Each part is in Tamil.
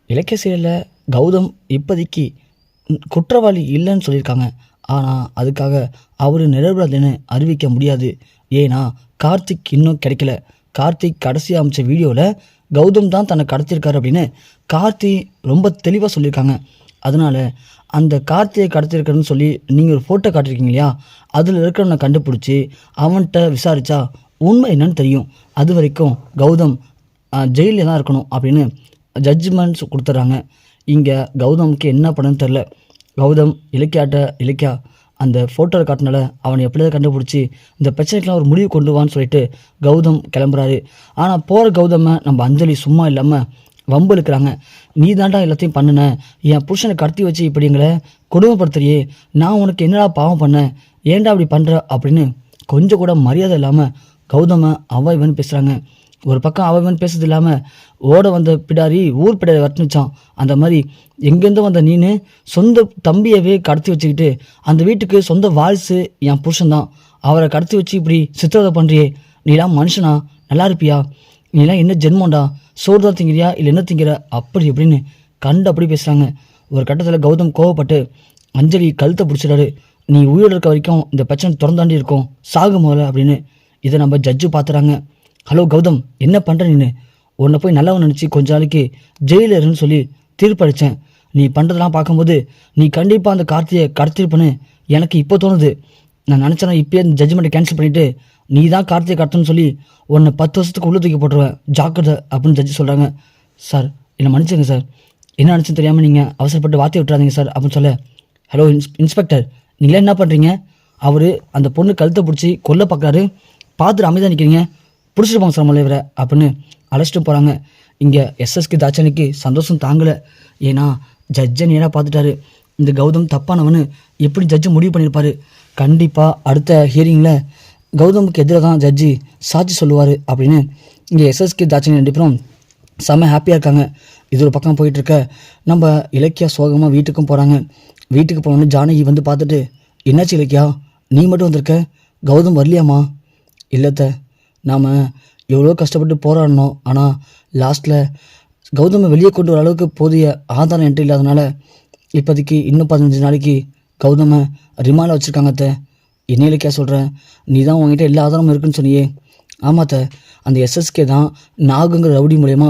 இலக்கிய சீரியலில் கௌதம் இப்போதைக்கு குற்றவாளி இல்லைன்னு சொல்லியிருக்காங்க. ஆனால் அதுக்காக அவர் நிரபராதின்னு அறிவிக்க முடியாது. ஏன்னா கார்த்திக் இன்னும் கிடைக்கல. கார்த்திக் கடைசியாக அமைச்ச வீடியோவில் கௌதம் தான் தன்னை கடத்தியிருக்காரு அப்படின்னு கார்த்தி ரொம்ப தெளிவாக சொல்லியிருக்காங்க. அதனால் அந்த கார்த்தியை கடத்திருக்கிறன்னு சொல்லி நீங்கள் ஒரு ஃபோட்டோ காட்டியிருக்கீங்க இல்லையா, அதில் இருக்கிறவனை கண்டுபிடிச்சி அவன்கிட்ட விசாரித்தா உண்மை என்னன்னு தெரியும். அது வரைக்கும் கௌதம் ஜெயிலில் தான் இருக்கணும் அப்படின்னு ஜட்ஜ்மெண்ட்ஸ் கொடுத்துட்றாங்க. இங்கே கௌதமுக்கு என்ன பண்ணுன்னு தெரில. கௌதம் இலக்கியா அந்த ஃபோட்டோவில் காட்டினால அவனை எப்படியாவது கண்டுபிடிச்சி இந்த பிரச்சனைக்கெலாம் ஒரு முடிவு கொண்டு வான்னு சொல்லிட்டு கௌதம் கிளம்புறாரு. ஆனால் போகிற கௌதமை நம்ம அஞ்சலி சும்மா இல்லாமல் வம்பு இருக்கிறாங்க. நீ தாண்டா எல்லாத்தையும் பண்ணின, என் புருஷனை கடத்தி வச்சு இப்படி எங்களை கொடுமைப்படுத்துறியே, நான் உனக்கு என்னடா பாவம் பண்ணேன், ஏன்டா அப்படி பண்ணுற அப்படின்னு கொஞ்சம் கூட மரியாதை இல்லாமல் கௌதமை அவன் பேசுகிறாங்க. ஒரு பக்கம் அவன் பேசுறது இல்லாமல் ஓட வந்த பிடாரி ஊர் பிடாரி வரட்டுச்சான். அந்த மாதிரி எங்கேருந்து வந்த நீனு சொந்த தம்பியவே கடத்தி வச்சுக்கிட்டு அந்த வீட்டுக்கு சொந்த வாரிசு என் புருஷன்தான், அவரை கடத்தி வச்சு இப்படி சித்திரவதை பண்ணுறியே, நீலாம் மனுஷனா, நல்லா இருப்பியா, நீலாம் என்ன ஜென்மோண்டா, சோறு தான் திங்கிறியா இல்லை என்ன திங்கிற அப்படி இப்படின்னு கண்டு அப்படி பேசுகிறாங்க. ஒரு கட்டத்தில் கௌதம் கோவப்பட்டு அஞ்சலி கழுத்தை பிடிச்சிடாரு. நீ உயிரோடு இருக்க வரைக்கும் இந்த பிரச்சனை திறந்தாண்டி இருக்கும், சாகு முதல்ல அப்படின்னு. இதை நம்ம ஜட்ஜு பார்த்துறாங்க. ஹலோ கௌதம், என்ன பண்ணுற நீனு, உன்னை போய் நல்லவன் நினச்சி கொஞ்ச நாளைக்கு ஜெயிலில் இருன்னு சொல்லி தீர்ப்பளித்தேன். நீ பண்ணுறதெல்லாம் பார்க்கும்போது நீ கண்டிப்பாக அந்த கார்த்தியை கடத்திருப்பேன்னு எனக்கு இப்போ தோணுது. நான் நினச்சேன்னா இப்போயே அந்த ஜட்ஜ்மெண்ட்டை கேன்சல் பண்ணிவிட்டு நீ தான் கார்த்தியை கடத்தணும்னு சொல்லி உன்னை 10 வருஷத்துக்கு உள்ளே தூக்கி போட்டுருவேன், ஜாக்கிரதை அப்படின்னு ஜட்ஜி சொல்கிறாங்க. சார் என்னை மன்னிச்சுங்க சார், என்ன நினச்சுன்னு தெரியாமல் நீங்கள் அவசரப்பட்டு வார்த்தை விட்டுறாதீங்க சார் அப்படின்னு சொல்ல, ஹலோ இன்ஸ்பெக்டர், நீங்களே என்ன பண்ணுறீங்க, அவர் அந்த பொண்ணு கழுத்தை பிடிச்சி கொல்ல பார்க்குறாரு, பார்த்துட்டு அமைதியாக நிற்கிறீங்க, பிடிச்சிட்டு போங்க சார் மலைவரை அப்படின்னு அழைச்சிட்டு போகிறாங்க. இங்கே எஸ்எஸ்கே தாட்சானிக்கு சந்தோஷம் தாங்கலை. ஏன்னா ஜட்ஜை நேராக பார்த்துட்டாரு. இந்த கௌதம் தப்பானவனு எப்படி ஜட்ஜு முடிவு பண்ணியிருப்பார். கண்டிப்பாக அடுத்த ஹியரிங்கில் கௌதமுக்கு எதிராக தான் ஜட்ஜி சாட்சி சொல்லுவார் அப்படின்னு இங்கே எஸ்எஸ்கே தாட்சானி 2 பேரும் செம்ம ஹாப்பியாக இருக்காங்க. இது ஒரு பக்கம் போயிட்டுருக்க நம்ம இலக்கியா சோகமாக வீட்டுக்கும் போகிறாங்க. வீட்டுக்கு போனோன்னு ஜானகி வந்து பார்த்துட்டு, என்னாச்சு இலக்கியா, நீ மட்டும் வந்திருக்க, கௌதம் வரலையாம்மா? இல்லைத்த, நாம் எவ்வளோ கஷ்டப்பட்டு போராடணும், ஆனால் லாஸ்ட்டில் கௌதமை வெளியே கொண்டு வர அளவுக்கு போதிய ஆதாரம் என்கிட்ட இல்லாதனால இப்போதைக்கு இன்னும் 15 நாளைக்கு கௌதமை ரிமாண்டில் வச்சுருக்காங்க. அத்தை, என்ன இலக்கியா சொல்கிறேன், நீ தான் உங்ககிட்ட எல்லா ஆதாரமும் இருக்குன்னு சொன்னியே. ஆமாத்த, அந்த எஸ்எஸ்கே தான் நாகுங்கிற ரவுடி மூலயமா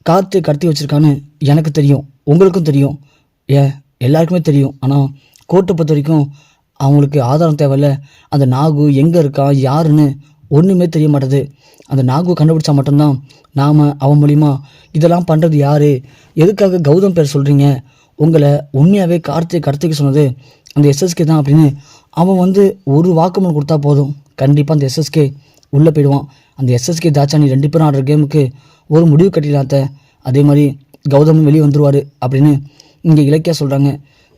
கார்த்தியை கடத்தி வச்சுருக்கான்னு எனக்கு தெரியும், உங்களுக்கும் தெரியும், எல்லாருக்குமே தெரியும். ஆனால் கோர்ட்டை பொறுத்த வரைக்கும் அவங்களுக்கு ஆதாரம் தேவையில்ல. அந்த நாகு எங்கே இருக்கான், யாருன்னு ஒன்றுமே தெரிய மாட்டேது. அந்த நாகு கண்டுபிடிச்சா மட்டும்தான் நாம் அவன் மூலிமா இதெல்லாம் பண்ணுறது யார், எதுக்காக கௌதம் பேர் சொல்கிறீங்க, உங்களை உண்மையாகவே கார்த்தியை கடத்திக்க சொன்னது அந்த எஸ்எஸ்கே தான் அப்படின்னு அவன் வந்து ஒரு வாக்குமூலம் கொடுத்தா போதும், கண்டிப்பாக அந்த எஸ்எஸ்கே உள்ளே போயிடுவான். அந்த எஸ்எஸ்கே தாட்சானி 2 பேரும் ஆடுற கேமுக்கு ஒரு முடிவு கட்டிடலாத்த, அதே மாதிரி கௌதமும் வெளியே வந்துடுவார் அப்படின்னு இங்கே இலக்கியா சொல்கிறாங்க.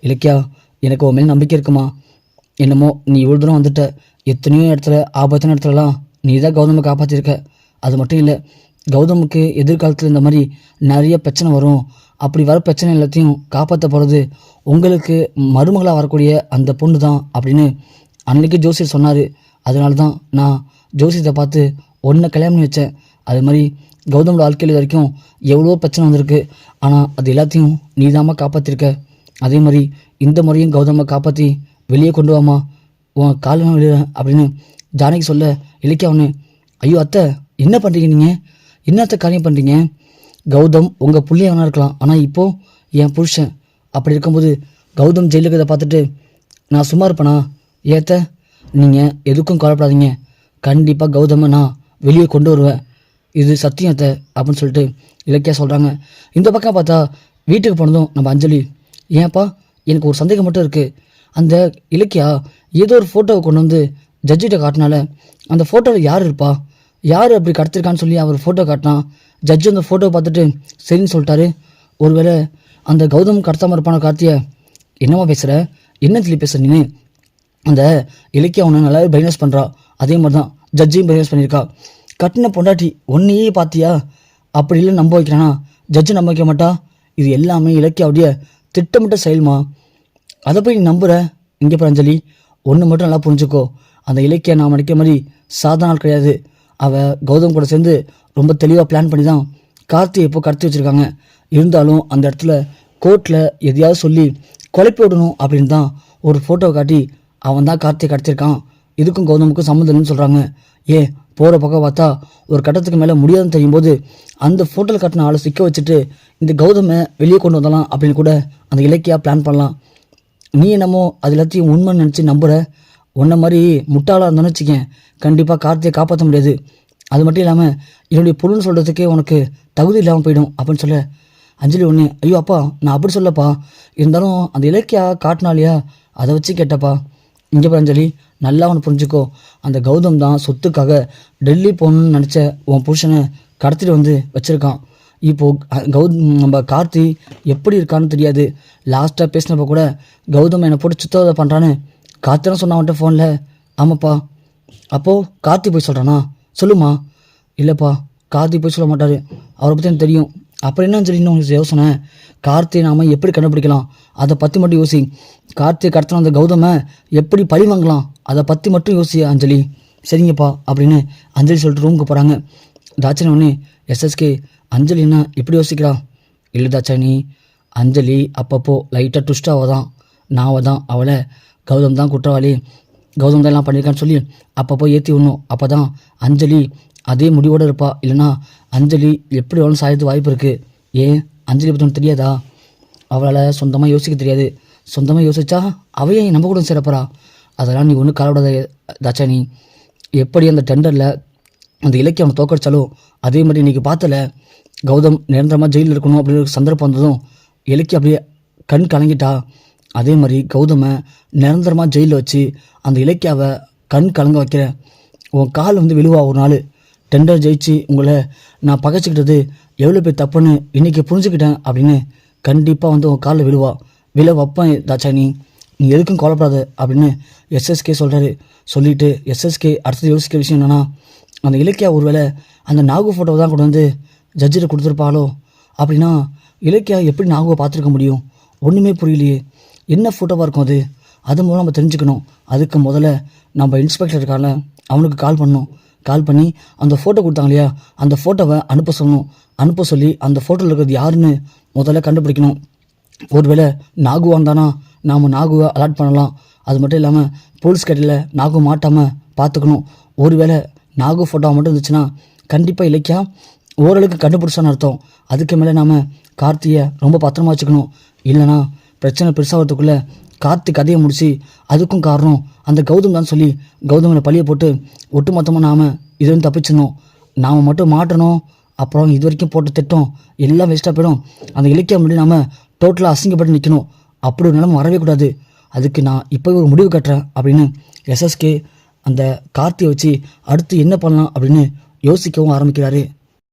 இலக்கியா, எனக்கு உன் மேலே நம்பிக்கை இருக்குமா? என்னமோ நீ இவ்வளோ தூரம் வந்துட்ட, எத்தனையோ இடத்துல ஆபத்தான இடத்துலலாம் நீ தான் கௌதமை காப்பாற்றிருக்க. அது மட்டும் இல்லை, கௌதமுக்கு எதிர்காலத்தில் இந்த மாதிரி நிறைய பிரச்சனை வரும், அப்படி வர பிரச்சனை எல்லாத்தையும் காப்பாற்ற போகிறது உங்களுக்கு மருமகளாக வரக்கூடிய அந்த பொண்ணு தான் அப்படின்னு அன்றைக்கி ஜோசியர் சொன்னார். அதனால தான் நான் ஜோசியத்தை பார்த்து ஒன்றை கல்யாணம் பண்ணி வச்சேன். அது மாதிரி கௌதமோட வாழ்க்கையில் வரைக்கும் எவ்வளோ பிரச்சனை வந்திருக்கு, ஆனால் அது எல்லாத்தையும் நீ தாம்மா காப்பாற்றிருக்க. அதே மாதிரி இந்த முறையும் கௌதமை காப்பாற்றி வெளியே கொண்டு வாமா, உன் காலமாக வெளியே அப்படின்னு ஜானகி சொல்ல, இலக்கியா ஒன்று, ஐயோ அத்தை, என்ன பண்ணுறீங்க நீங்கள், என்னத்த காரியம் பண்ணுறீங்க, கௌதம் உங்கள் புள்ளியவனாக இருக்கலாம், ஆனால் இப்போது என் புருஷன். அப்படி இருக்கும்போது கௌதம் ஜெயிலுக்கு இதை பார்த்துட்டு நான் சும்மா இருப்பேனா? ஏத்த, நீங்கள் எதுக்கும் கவலைப்படாதீங்க, கண்டிப்பாக கௌதமை நான் வெளியே கொண்டு வருவேன், இது சத்தியத்தை அப்படின்னு சொல்லிட்டு இலக்கியா சொல்கிறாங்க. இந்த பக்கம் பார்த்தா வீட்டுக்கு போனதும் நம்ம அஞ்சலி, ஏன்ப்பா எனக்கு ஒரு சந்தேகம் மட்டும் இருக்குது, அந்த இலக்கியா ஏதோ ஒரு ஃபோட்டோவை கொண்டு வந்து ஜட்ஜிட்ட காட்டினால அந்த ஃபோட்டோவில் யார் இருப்பா, யார் அப்படி கடத்திருக்கான்னு சொல்லி அவர் ஃபோட்டோ காட்டினா, ஜட்ஜு அந்த ஃபோட்டோவை பார்த்துட்டு சரின்னு சொல்லிட்டாரு. ஒருவேளை அந்த கௌதம் கடத்தாமல் இருப்பான கார்த்தியை, என்னவா பேசுகிற, என்ன சொல்லி பேசுகிற நீ, அந்த இலக்கியா ஒன்று நல்லாவே பைனஸ் பண்ணுறா, அதே மாதிரி தான் ஜட்ஜையும் பைனஸ் பண்ணியிருக்கா, கட்டின பொண்டாட்டி ஒன்றையே பார்த்தியா, அப்படி இல்லை நம்ப வைக்கிறானா, ஜட்ஜு நம்ப வைக்க மாட்டா, இது எல்லாமே இலக்கியாவுடைய திட்டமிட்ட செயல்மா, அதை போய் நீ நம்புகிற. இங்கே போகிற அஞ்சலி, ஒன்று மட்டும் நல்லா புரிஞ்சுக்கோ, அந்த இலக்கியா நான் நினைக்கிற மாதிரி சாதாரண ஆள் கிடையாது. அவள் கௌதம் கூட சேர்ந்து ரொம்ப தெளிவாக பிளான் பண்ணி தான் கார்த்தியை இப்போ கடத்தி வச்சுருக்காங்க. இருந்தாலும் அந்த இடத்துல கோர்ட்டில் எதையாவது சொல்லி குழப்பி விடணும் அப்படின்னு தான் ஒரு ஃபோட்டோவை காட்டி அவன் தான் கார்த்தியை கடத்திருக்கான், இதுக்கும் கௌதமுக்கும் சம்மந்தம் இல்லைன்னு சொல்கிறாங்க. போகிற பக்கம் பார்த்தா ஒரு கட்டத்துக்கு மேலே முடியாதுன்னு தெரியும் போது அந்த ஃபோட்டோவில் காட்டின ஆளை சிக்க வச்சுட்டு இந்த கௌதமை வெளியே கொண்டு வந்தலாம் அப்படின்னு கூட அந்த இலக்கியா பிளான் பண்ணலாம். நீ என்னமோ அது எல்லாத்தையும் உண்மைன்னு நினச்சி நம்புகிற. உன்ன மாதிரி முட்டாளாக இருந்தோன்னு வச்சுக்கேன், கண்டிப்பாக கார்த்தியை காப்பாற்ற முடியாது. அது மட்டும் இல்லாமல் என்னுடைய பொருள்னு சொல்கிறதுக்கே உனக்கு தகுதி இல்லாமல் போயிடும் அப்படின்னு சொல்ல அஞ்சலி ஒன்று, ஐயோ அப்பா நான் அப்படி சொல்லப்பா, இருந்தாலும் அந்த இலக்கியா காட்டினாலியா அதை வச்சு கேட்டப்பா. இங்கே போய் அஞ்சலி, நல்லா அவனை புரிஞ்சுக்கோ, அந்த கௌதம் தான் சொத்துக்காக டெல்லி போகணுன்னு நினச்ச உன் புருஷனை கடத்திட்டு வந்து வச்சுருக்கான். இப்போது நம்ம கார்த்தி எப்படி இருக்கான்னு தெரியாது. லாஸ்ட்டாக பேசினப்போ கூட கௌதம் என்னை போட்டு சித்தவதை பண்ணுறான்னு கார்த்திலாம் சொன்னான்ட்ட ஃபோனில். ஆமாப்பா. அப்போது கார்த்தி போய் சொல்கிறானா? சொல்லுமா. இல்லைப்பா, கார்த்தி போய் சொல்ல மாட்டார், அவரை பற்றி எனக்கு தெரியும். அப்புறம் என்னன்னு சொல்லி உங்களுக்கு யோசனை, கார்த்தியை நாம் எப்படி கண்டுபிடிக்கலாம் அதை பற்றி மட்டும் யோசி. கார்த்தியை கடத்தின அந்த கௌதமை எப்படி பழி வாங்கலாம் அதை பற்றி மட்டும் யோசி அஞ்சலி. சரிங்கப்பா அப்படின்னு அஞ்சலி சொல்லிட்டு ரூமுக்கு போகிறாங்க. தாட்சாயணி ஒன்று, எஸ்எஸ்கே அஞ்சலின்னா இப்படி யோசிக்கிறா? இல்லை தாட்சாயணி, அஞ்சலி அப்பப்போ லைட்டாக ட்விஸ்டாக தான் நான் தான் அவளை கௌதம் தான் குற்றவாளி, கௌதம் தான் எல்லாம் பண்ணியிருக்கான்னு சொல்லி அப்பப்போ ஏற்றி விடணும். அப்போ தான் அஞ்சலி அதே முடிவோடு இருப்பா. இல்லைனா அஞ்சலி எப்படி எவ்வளோ சாயத்து வாய்ப்பு இருக்குது. அஞ்சலி பற்றி ஒன்று தெரியாதா? அவளால் சொந்தமாக யோசிக்க தெரியாது. சொந்தமாக யோசிச்சா அவையே நம்ம கூட சிறப்பறா. அதெல்லாம் நீ ஒன்றும் கலவிடாத தாட்சாயணி. எப்படி அந்த டெண்டரில் அந்த இலக்கியம் அவனை தோக்கடிச்சாலும் அதே மாதிரி இன்றைக்கி பார்த்தல கௌதம் நிரந்தரமாக ஜெயிலில் இருக்கணும் அப்படின்னு ஒரு சந்தர்ப்பம் வந்ததும் இலக்கியம் அப்படியே கண் கலங்கிட்டா. அதே மாதிரி கௌதமை நிரந்தரமாக ஜெயிலில் வச்சு அந்த இலக்கியாவை கண் கலங்க வைக்கிறேன். உன் கால் வந்து விழுவா ஒரு நாள். டெண்டர் ஜெயிச்சு உங்களை நான் பகைச்சிக்கிட்டது எவ்வளோ பேர் தப்புன்னு இன்றைக்கி புரிஞ்சுக்கிட்டேன் அப்படின்னு கண்டிப்பாக வந்து உன் காலில் விழ வைப்பேன் தாட்சாயணி, நீ எதுக்கும் கவலைப்படாத அப்படின்னு எஸ்எஸ்கே சொல்கிறாரு. சொல்லிவிட்டு எஸ்எஸ்கே அடுத்தது யோசிக்கிற விஷயம் என்னென்னா, அந்த இலக்கியா ஒருவேளை அந்த நாகு ஃபோட்டோவை தான் கொண்டு வந்து ஜட்ஜிட்ட கொடுத்துருப்பாளோ? அப்படின்னா இலக்கியா எப்படி நாகுவை பார்த்துருக்க முடியும்? ஒன்றுமே புரியலையே. என்ன ஃபோட்டோவாக இருக்கும் அது மூலம் நம்ம தெரிஞ்சுக்கணும். அதுக்கு முதல்ல நம்ம இன்ஸ்பெக்டர் இருக்கால அவனுக்கு கால் பண்ணி அந்த ஃபோட்டோ கொடுத்தாங்க இல்லையா, அந்த ஃபோட்டோவை அனுப்ப சொல்லி அந்த ஃபோட்டோவில் இருக்கிறது யாருன்னு முதல்ல கண்டுபிடிக்கணும். ஒருவேளை நாகுவாக இருந்தானா நாம் நாகுவை அலாட் பண்ணலாம். அது மட்டும் இல்லாமல் போலீஸ் கடையில் நாகு மாட்டாமல் பார்த்துக்கணும். ஒருவேளை நாகு ஃபோட்டோ மட்டும் இருந்துச்சுன்னா கண்டிப்பாக இலக்கியா ஓரளவுக்கு கண்டுபிடிச்சான்னு அர்த்தம். அதுக்கு மேலே நாம் கார்த்தியை ரொம்ப பத்திரமா வச்சுக்கணும். இல்லைனா பிரச்சனை பெருசாகிறதுக்குள்ளே கார்த்தி கதையை முடிச்சு அதுக்கும் காரணம் அந்த கௌதம் தான் சொல்லி கௌதமில் பழியை போட்டு ஒட்டுமொத்தமாக நாம் இதுன்னு தப்பிச்சிடணும். நாம் மட்டும் மாட்டணும். அப்புறம் இது வரைக்கும் போட்ட திட்டம் எல்லாம் வேஸ்ட்டாக போயிடும். அந்த இலக்கியம் முன்னாடி நாம் டோட்டலாக அசிங்கப்பட்டு நிற்கணும். அப்படி ஒரு நிலைமை வரவே கூடாது. அதுக்கு நான் இப்போ ஒரு முடிவு கட்டுறேன் அப்படின்னு எஸ்எஸ்கே அந்த கார்த்தியை வச்சு அடுத்து என்ன பண்ணலாம் அப்படின்னு யோசிக்கவும் ஆரம்பிக்கிறாரு.